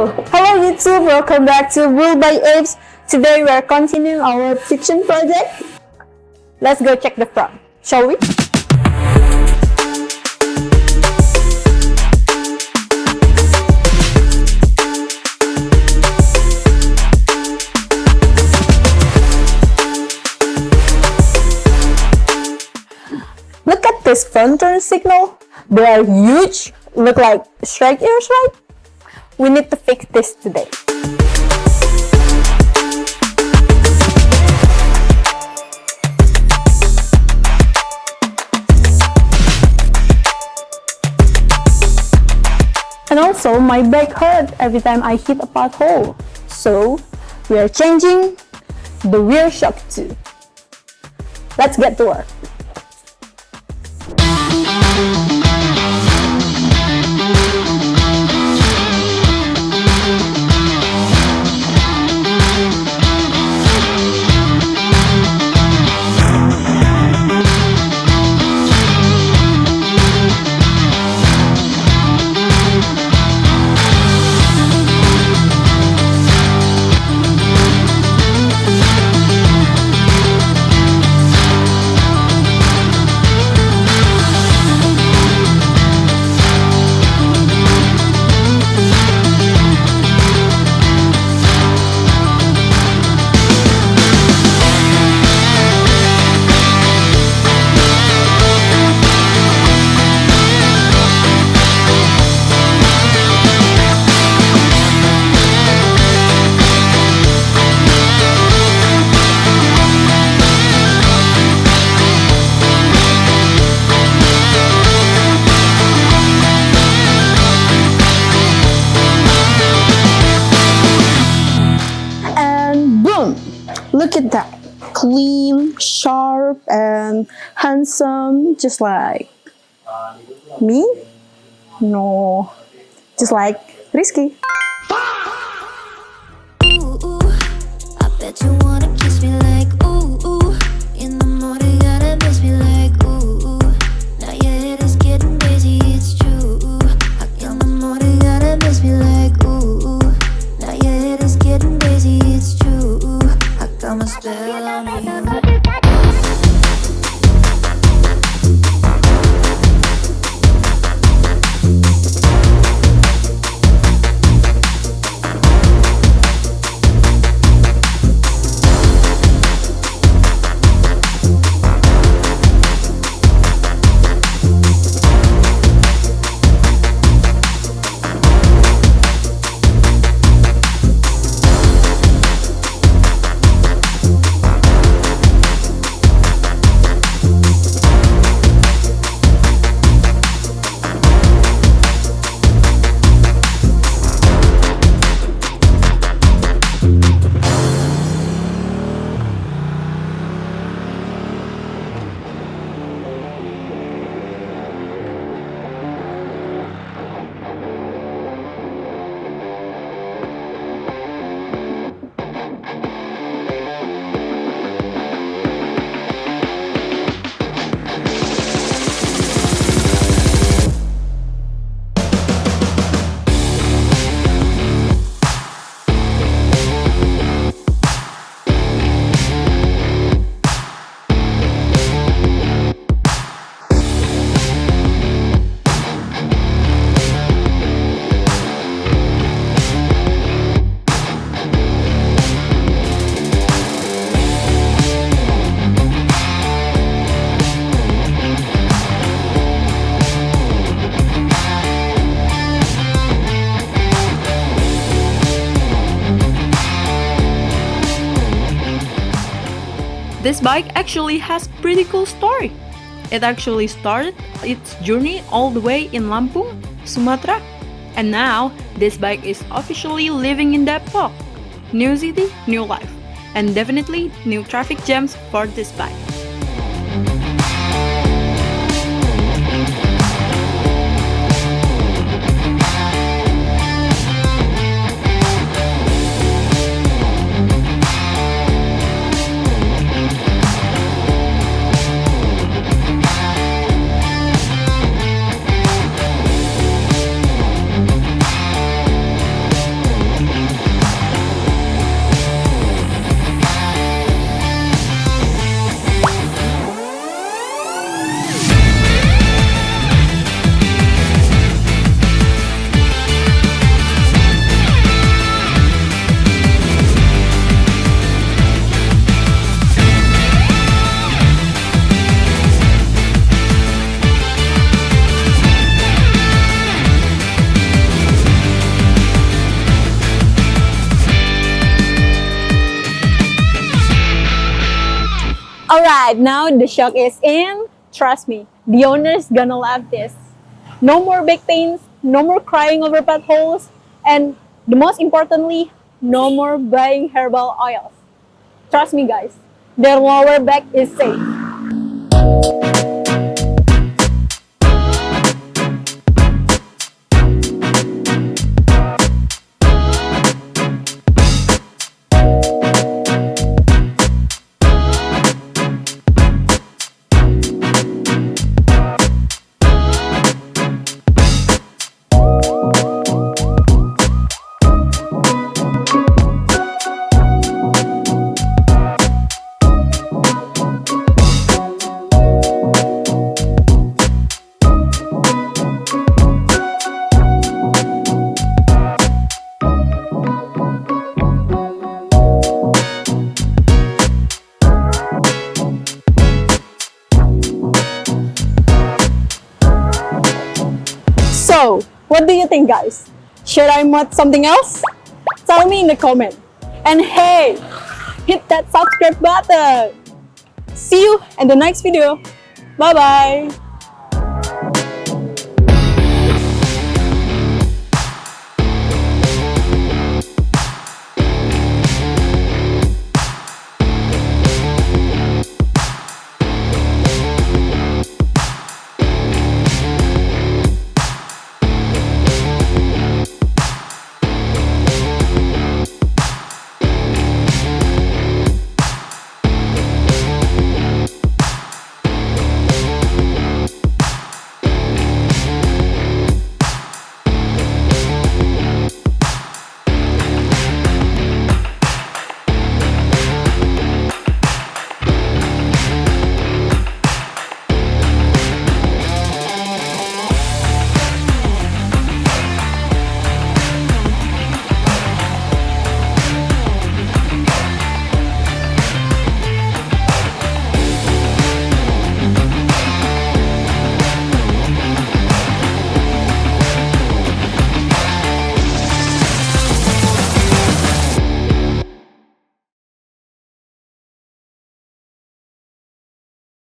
Hello YouTube, welcome back to Rule by Apes. Today we are continuing our fiction project. Let's go check the front, shall we? Look at this front turn signal. They are huge, look like strike ears, right? We need to fix this today. And also, my back hurt every time I hit a pothole. So, we are changing the rear shock too. Let's get to work. Look at that, clean, sharp, and handsome, just like me? No, just like Rizky. Ooh, I bet you wanna kiss me like ooh, in the morning gotta miss me like ooh, now your head is getting busy, it's true. In the morning gotta miss me like ooh, now your head is getting busy, it's true. Got my spell on you. This bike actually has pretty cool story. It actually started its journey all the way in Lampung, Sumatra, and now this bike is officially living in Depok. New city, new life, and definitely new traffic jams for this bike. Alright, now the shock is in. Trust me, the owner's gonna love this. No more back pains, no more crying over potholes, and the most importantly, no more buying herbal oils. Trust me guys, their lower back is safe. So, what do you think guys? Should I mod something else? Tell me in the comment. And hey, hit that subscribe button. See you in the next video. Bye bye.